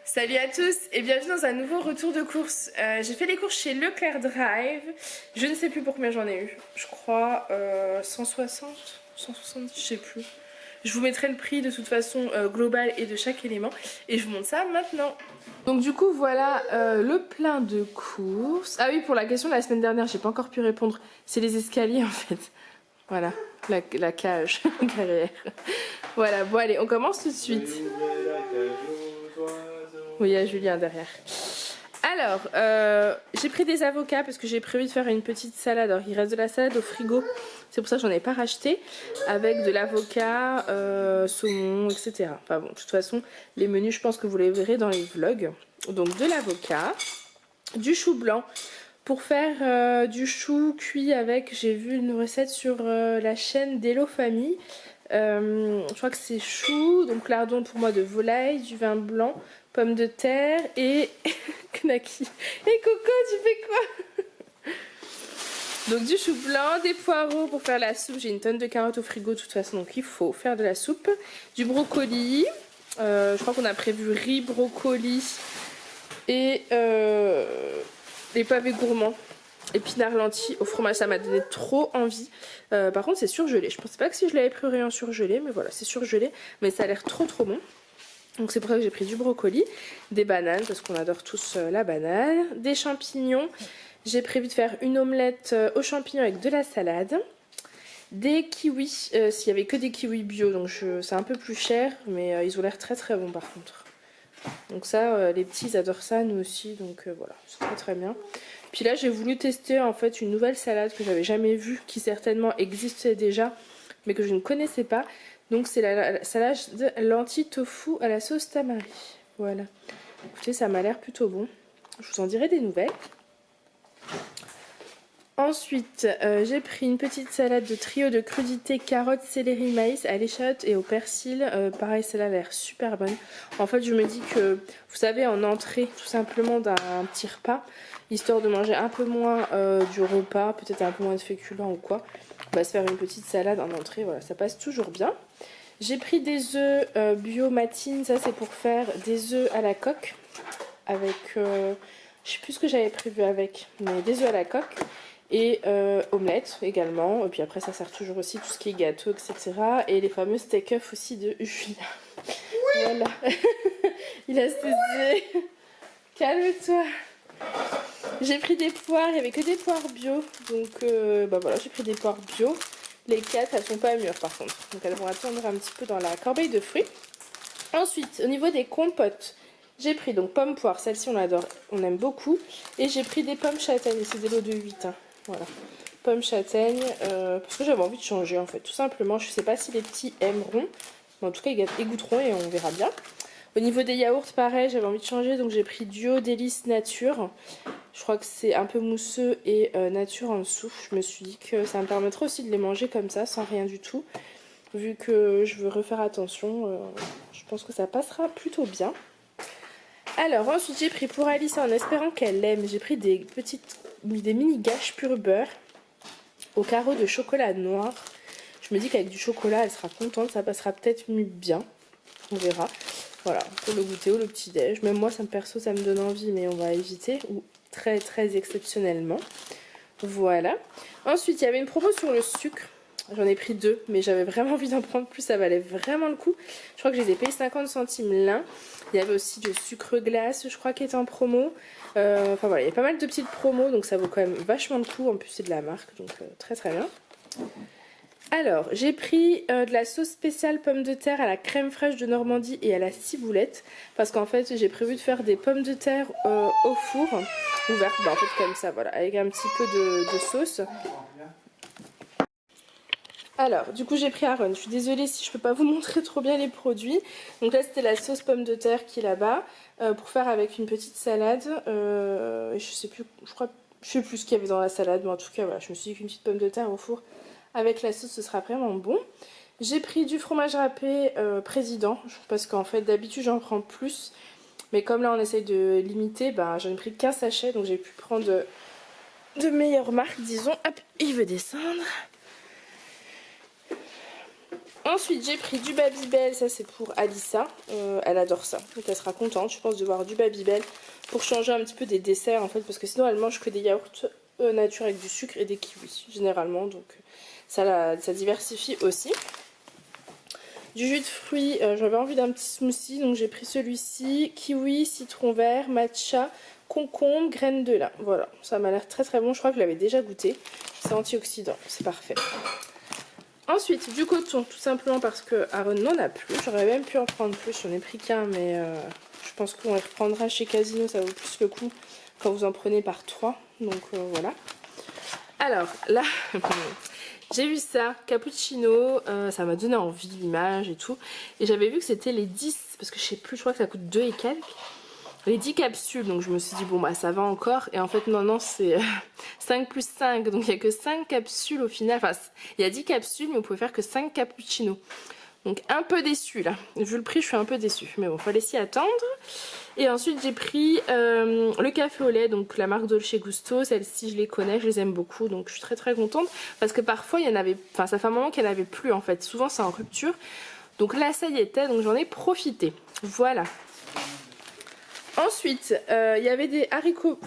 Salut à tous et bienvenue dans un nouveau retour de course. J'ai fait les courses chez Leclerc Drive. Je ne sais plus pour combien j'en ai eu. Je crois 160, 170, je sais plus. Je vous mettrai le prix de toute façon global et de chaque élément. Et je vous montre ça maintenant. Donc du coup voilà le plein de courses. Ah oui, pour la question de la semaine dernière, j'ai pas encore pu répondre. C'est les escaliers en fait. Voilà, la cage derrière. Voilà, bon allez, on commence tout de suite. Oui, il y a Julien derrière. Alors, j'ai pris des avocats parce que j'ai prévu de faire une petite salade. Alors, il reste de la salade au frigo. C'est pour ça que j'en ai pas racheté. Avec de l'avocat, saumon, etc. Enfin bon, de toute façon, les menus, je pense que vous les verrez dans les vlogs. Donc, de l'avocat, du chou blanc. Pour faire du chou cuit avec, j'ai vu une recette sur la chaîne d'Hello Famille. Je crois que c'est chou, donc lardon pour moi de volaille, du vin blanc, pommes de terre et knaki. Et Coco, tu fais quoi? Donc du chou blanc, des poireaux pour faire la soupe. J'ai une tonne de carottes au frigo de toute façon, donc il faut faire de la soupe. Du brocoli, je crois qu'on a prévu riz, brocoli et les pavés gourmands. Épinards lentilles au fromage, ça m'a donné trop envie. Par contre c'est surgelé, je pensais pas que si je l'avais pris en surgelé, mais voilà c'est surgelé, mais ça a l'air trop bon. Donc c'est pour ça que j'ai pris du brocoli, des bananes parce qu'on adore tous la banane, des champignons. J'ai prévu de faire une omelette aux champignons avec de la salade, des kiwis, s'il y avait que des kiwis bio, donc c'est un peu plus cher, mais ils ont l'air très bons par contre. Donc ça, les petits ils adorent ça, nous aussi, donc voilà, c'est très bien. Puis là j'ai voulu tester en fait une nouvelle salade que j'avais jamais vue, qui certainement existait déjà, mais que je ne connaissais pas. Donc c'est la salade de lentilles tofu à la sauce tamari. Voilà. Écoutez, ça m'a l'air plutôt bon. Je vous en dirai des nouvelles. Ensuite, j'ai pris une petite salade de trio de crudités, carottes, céleri, maïs à l'échalote et au persil. Pareil, celle-là a l'air super bonne. En fait, je me dis que, vous savez, en entrée, tout simplement d'un petit repas, histoire de manger un peu moins du repas, peut-être un peu moins de féculents ou quoi, on va se faire une petite salade en entrée. Voilà, ça passe toujours bien. J'ai pris des œufs bio Matine. Ça, c'est pour faire des œufs à la coque. Avec, je sais plus ce que j'avais prévu avec, mais des œufs à la coque. Et omelette également. Et puis après, ça sert toujours aussi tout ce qui est gâteau, etc. Et les fameux steak-off aussi de Julien. Oui. Voilà. Il a saisi. Calme-toi. J'ai pris des poires. Il n'y avait que des poires bio. Donc, bah voilà, j'ai pris des poires bio. Les 4, elles sont pas mûres par contre. Donc, elles vont attendre un petit peu dans la corbeille de fruits. Ensuite, au niveau des compotes, j'ai pris donc pommes poires. Celle-ci, on l'adore. On aime beaucoup. Et j'ai pris des pommes châtaignes. C'est des lots de 8. Hein. Voilà, pommes châtaignes, parce que j'avais envie de changer en fait, tout simplement. Je sais pas si les petits aimeront, mais en tout cas ils goûteront et on verra bien. Au niveau des yaourts, pareil, j'avais envie de changer, donc j'ai pris Duo Délice Nature. Je crois que c'est un peu mousseux et nature en dessous. Je me suis dit que ça me permettrait aussi de les manger comme ça, sans rien du tout. Vu que je veux refaire attention, je pense que ça passera plutôt bien. Alors ensuite j'ai pris pour Alice en espérant qu'elle aime, j'ai pris des mini gâches pur beurre au carreau de chocolat noir. Je me dis qu'avec du chocolat elle sera contente, ça passera peut-être bien, on verra. Voilà, pour le goûter ou le petit déj. Même moi ça me donne envie, mais on va éviter, ou très exceptionnellement. Voilà. Ensuite il y avait une promo sur le sucre. J'en ai pris 2, mais j'avais vraiment envie d'en prendre plus, ça valait vraiment le coup. Je crois que je les ai payés 50 centimes l'un. Il y avait aussi du sucre glace, je crois, qui est en promo. Enfin voilà, il y a pas mal de petites promos, donc ça vaut quand même vachement le coup. En plus, c'est de la marque, donc très bien. Alors, j'ai pris de la sauce spéciale pommes de terre à la crème fraîche de Normandie et à la ciboulette. Parce qu'en fait, j'ai prévu de faire des pommes de terre au four, ouvertes, bah, en fait comme ça, voilà, avec un petit peu de sauce. Alors, du coup j'ai pris Aaron, je suis désolée si je peux pas vous montrer trop bien les produits. Donc là c'était la sauce pomme de terre qui est là-bas, pour faire avec une petite salade. Je sais plus, je sais plus ce qu'il y avait dans la salade, mais en tout cas voilà, je me suis dit qu'une petite pomme de terre au four avec la sauce ce sera vraiment bon. J'ai pris du fromage râpé président, parce qu'en fait d'habitude j'en prends plus. Mais comme là on essaye de limiter, ben, j'en ai pris qu'un sachet, donc j'ai pu prendre de meilleures marques disons. Hop, il veut descendre. Ensuite j'ai pris du Babybel, ça c'est pour Alissa, elle adore ça, donc elle sera contente je pense de voir du Babybel pour changer un petit peu des desserts en fait, parce que sinon elle mange que des yaourts nature avec du sucre et des kiwis généralement, donc ça diversifie aussi. Du jus de fruits, j'avais envie d'un petit smoothie, donc j'ai pris celui-ci, kiwi, citron vert, matcha, concombre, graines de lin. Voilà, ça m'a l'air très très bon, je crois que je l'avais déjà goûté. C'est antioxydant, c'est parfait. Ensuite, du coton, tout simplement parce que Aaron n'en a plus. J'aurais même pu en prendre plus, j'en ai pris qu'un, mais je pense qu'on les reprendra chez Casino, ça vaut plus le coup quand vous en prenez par 3. Donc voilà. Alors là... J'ai vu ça, cappuccino, ça m'a donné envie, l'image et tout. Et j'avais vu que c'était les 10, parce que je sais plus, je crois que ça coûte 2 et quelques. Les 10 capsules, donc je me suis dit bon bah ça va encore. Et en fait non, c'est 5 plus 5, donc il n'y a que 5 capsules au final. Enfin, il y a 10 capsules, mais vous pouvez faire que 5 cappuccinos. Donc un peu déçue là, vu le prix je suis un peu déçue, mais bon fallait s'y attendre. Et ensuite j'ai pris le café au lait, donc la marque Dolce Gusto, celle-ci je les connais, je les aime beaucoup, donc je suis très très contente. Parce que parfois il y en avait, enfin ça fait un moment qu'il n'y en avait plus en fait, souvent c'est en rupture. Donc là ça y était, donc j'en ai profité, voilà. Ensuite, il y avait des haricots,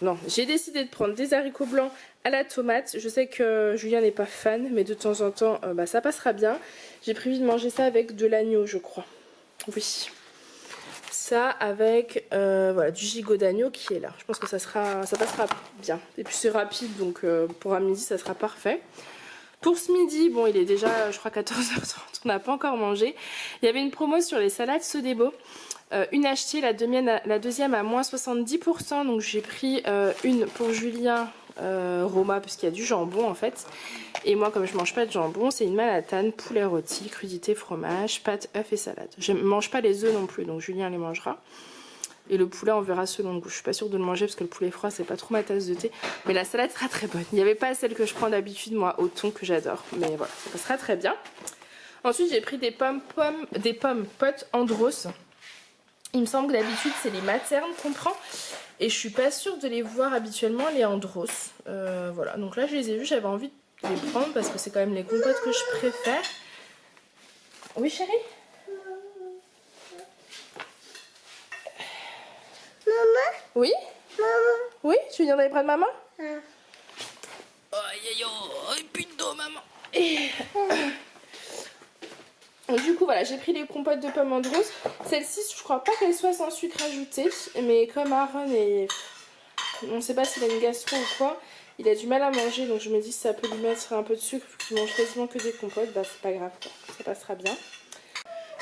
non, j'ai décidé de prendre des haricots blancs à la tomate. Je sais que Julien n'est pas fan, mais de temps en temps, ça passera bien. J'ai prévu de manger ça avec de l'agneau, je crois. Oui. Ça avec voilà, du gigot d'agneau qui est là. Je pense que ça passera bien. Et puis c'est rapide, donc pour un midi, ça sera parfait. Pour ce midi, bon, il est déjà, je crois, 14h30, on n'a pas encore mangé. Il y avait une promo sur les salades Sodebo. Une achetée, la deuxième à moins 70%. Donc j'ai pris une pour Julien Roma, parce qu'il y a du jambon en fait. Et moi, comme je mange pas de jambon, c'est une malatane, poulet rôti, crudité, fromage, pâtes, œufs et salade. Je ne mange pas les œufs non plus, donc Julien les mangera. Et le poulet, on verra selon le goût. Je suis pas sûre de le manger parce que le poulet froid, c'est pas trop ma tasse de thé. Mais la salade sera très bonne. Il n'y avait pas celle que je prends d'habitude, moi, au thon, que j'adore. Mais voilà, ça sera très bien. Ensuite, j'ai pris des pommes potes Andros. Il me semble que d'habitude, c'est les maternes qu'on prend. Et je suis pas sûre de les voir habituellement, les Andros. Voilà, donc là, je les ai vus. J'avais envie de les prendre parce que c'est quand même les compotes que je préfère. Oui, chérie? Maman? Oui? Maman? Oui? Tu viens d'aller prendre maman? Ah. Aïe aïe aïe, putain maman. Et... Du coup voilà, j'ai pris les compotes de pommes Andros. Celle-ci, je crois pas qu'elle soit sans sucre ajouté, mais comme Aaron est... on sait pas s'il a une gastro ou quoi, il a du mal à manger, donc je me dis si ça peut lui mettre un peu de sucre, vu qu'il mange quasiment que des compotes, bah c'est pas grave quoi, ça passera bien.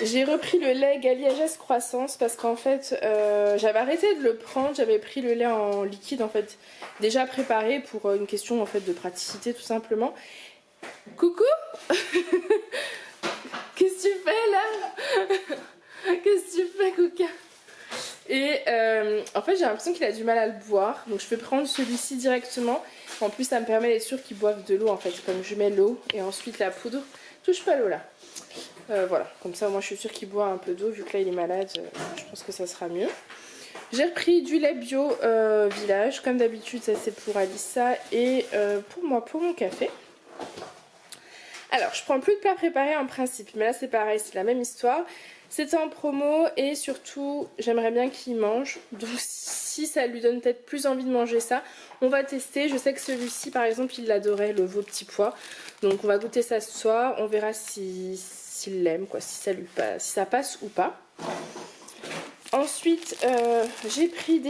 J'ai repris le lait Galiages Croissance parce qu'en fait j'avais arrêté de le prendre, j'avais pris le lait en liquide en fait, déjà préparé pour une question en fait de praticité tout simplement. Coucou. Qu'est-ce que tu fais là? Qu'est-ce que tu fais, coquin? Et en fait j'ai l'impression qu'il a du mal à le boire, donc je vais prendre celui-ci directement. En plus ça me permet d'être sûr qu'il boive de l'eau en fait, comme je mets l'eau et ensuite la poudre. Touche pas l'eau là. Voilà, comme ça moi je suis sûre qu'il boit un peu d'eau, vu que là il est malade, je pense que ça sera mieux. J'ai repris du lait bio Village, comme d'habitude ça c'est pour Alissa et pour moi, pour mon café. Alors, je prends plus de plats préparés en principe, mais là c'est pareil, c'est la même histoire. C'était en promo et surtout, j'aimerais bien qu'il mange. Donc si ça lui donne peut-être plus envie de manger ça, on va tester. Je sais que celui-ci, par exemple, il l'adorait, le veau petit pois. Donc on va goûter ça ce soir, on verra s'il l'aime, quoi, si ça passe ou pas. Ensuite, j'ai pris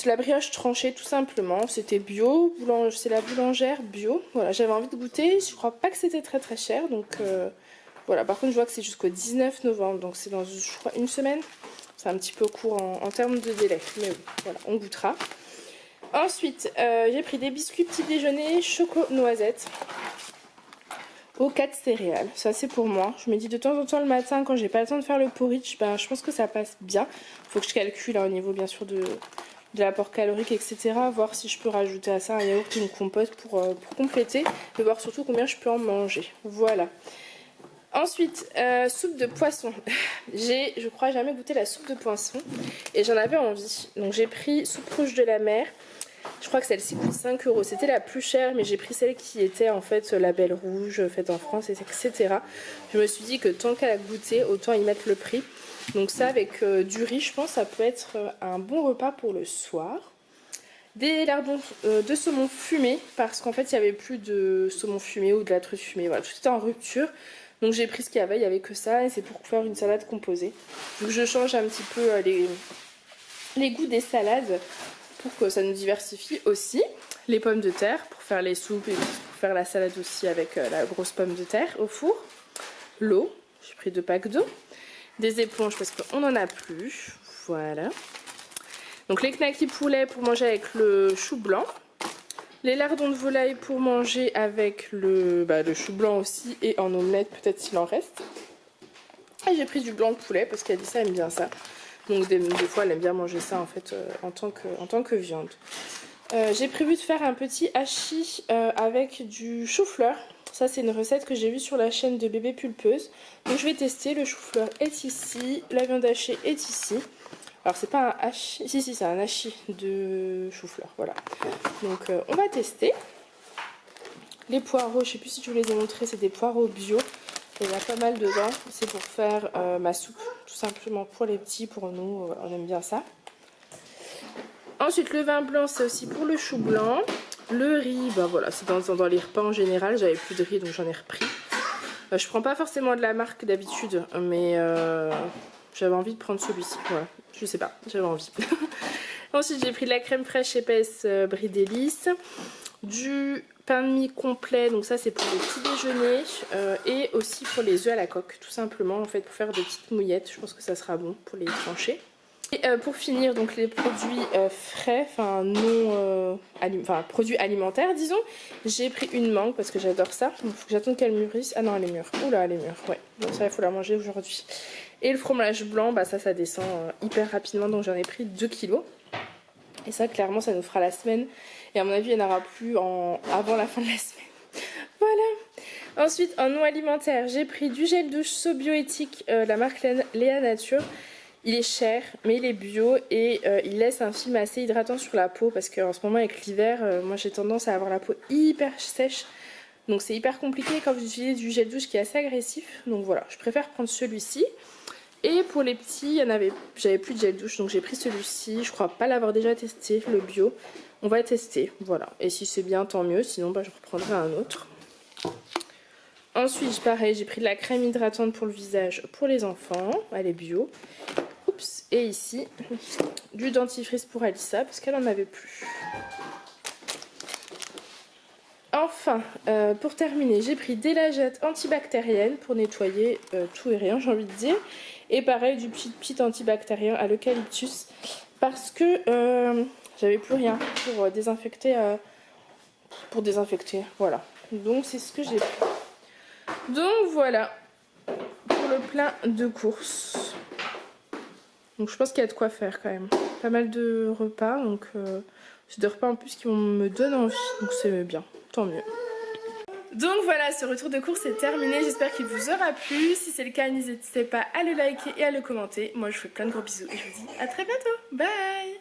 la brioche tranchée tout simplement. C'était bio, c'est la boulangère bio. Voilà, j'avais envie de goûter. Je crois pas que c'était très très cher. Donc voilà, par contre je vois que c'est jusqu'au 19 novembre. Donc c'est dans, je crois, une semaine. C'est un petit peu court en termes de délai. Mais oui, voilà, on goûtera. Ensuite, j'ai pris des biscuits petit déjeuner choco-noisette. Aux 4 céréales, ça c'est pour moi. Je me dis de temps en temps le matin quand j'ai pas le temps de faire le porridge, ben, je pense que ça passe bien. Faut que je calcule au niveau bien sûr de l'apport calorique, etc. Voir si je peux rajouter à ça un yaourt ou une compote pour compléter. Et voir surtout combien je peux en manger. Voilà. Ensuite, soupe de poisson. J'ai, je crois, jamais goûté la soupe de poisson et j'en avais envie. Donc j'ai pris soupe rouge de la mer. Je crois que celle-ci coûte 5 €. C'était la plus chère, mais j'ai pris celle qui était en fait la Belle Rouge, faite en France, etc. Je me suis dit que tant qu'à la goûter, autant y mettre le prix. Donc ça avec du riz, je pense ça peut être un bon repas pour le soir. Des lardons de saumon fumé, parce qu'en fait il n'y avait plus de saumon fumé ou de la truite fumée. Voilà, tout était en rupture. Donc j'ai pris ce qu'il y avait, il n'y avait que ça, et c'est pour faire une salade composée. Donc je change un petit peu les goûts des salades, pour que ça nous diversifie aussi. Les pommes de terre pour faire les soupes et pour faire la salade aussi avec la grosse pomme de terre au four. L'eau, j'ai pris 2 packs d'eau. Des éponges parce qu'on n'en a plus. Voilà. Donc les knackis poulet pour manger avec le chou blanc. Les lardons de volaille pour manger avec le chou blanc aussi et en omelette peut-être s'il en reste. Et j'ai pris du blanc de poulet parce qu'Alissa aime bien ça. Donc des fois elle aime bien manger ça en fait en tant que viande. J'ai prévu de faire un petit hachis avec du chou-fleur. Ça c'est une recette que j'ai vue sur la chaîne de Bébé Pulpeuse. Donc je vais tester, le chou-fleur est ici, la viande hachée est ici. Alors c'est pas un hachis, si c'est un hachis de chou-fleur, voilà. Donc on va tester. Les poireaux, je sais plus si je vous les ai montrés, c'est des poireaux bio. Il y en a pas mal dedans, c'est pour faire ma soupe, tout simplement pour les petits, pour nous, on aime bien ça. Ensuite le vin blanc c'est aussi pour le chou blanc. Le riz, bah voilà, c'est dans les repas en général, j'avais plus de riz donc j'en ai repris. Je prends pas forcément de la marque d'habitude, mais j'avais envie de prendre celui-ci, voilà, je sais pas, j'avais envie. Ensuite j'ai pris de la crème fraîche épaisse Brie Délices, du pain de mie complet, donc ça c'est pour le petit déjeuner, et aussi pour les œufs à la coque, tout simplement en fait pour faire de petites mouillettes, je pense que ça sera bon pour les trancher. Et pour finir donc les produits frais, enfin non, produits alimentaires disons, j'ai pris une mangue parce que j'adore ça, il faut que j'attende qu'elle mûrisse. Ah non elle est mûre, oula elle est mûre, ouais, donc ça il faut la manger aujourd'hui. Et le fromage blanc, bah ça descend hyper rapidement donc j'en ai pris 2 kilos. Et ça clairement ça nous fera la semaine et à mon avis il n'y en aura plus avant la fin de la semaine. Voilà. Ensuite en non alimentaire j'ai pris du gel douche Sobioéthique, la marque Léa Nature. Il est cher mais il est bio et il laisse un film assez hydratant sur la peau parce qu'en ce moment avec l'hiver, moi j'ai tendance à avoir la peau hyper sèche. Donc c'est hyper compliqué quand vous utilisez du gel douche qui est assez agressif. Donc voilà, je préfère prendre celui-ci. Et pour les petits, j'avais plus de gel douche donc j'ai pris celui-ci. Je crois pas l'avoir déjà testé, le bio. On va tester, voilà. Et si c'est bien tant mieux, sinon bah, je reprendrai un autre. Ensuite pareil, j'ai pris de la crème hydratante pour le visage pour les enfants. Elle est bio. Oups, et ici, du dentifrice pour Alissa, parce qu'elle en avait plus. Enfin, pour terminer, j'ai pris des lingettes antibactériennes pour nettoyer tout et rien, j'ai envie de dire. Et pareil, du petit antibactérien à l'eucalyptus, parce que j'avais plus rien pour désinfecter. Voilà. Donc c'est ce que j'ai pris. Donc voilà, pour le plein de courses. Donc je pense qu'il y a de quoi faire quand même. Pas mal de repas, donc c'est des repas en plus qui me donnent envie, donc c'est bien, tant mieux. Donc voilà, ce retour de course est terminé, j'espère qu'il vous aura plu. Si c'est le cas, n'hésitez pas à le liker et à le commenter. Moi je vous fais plein de gros bisous et je vous dis à très bientôt, bye.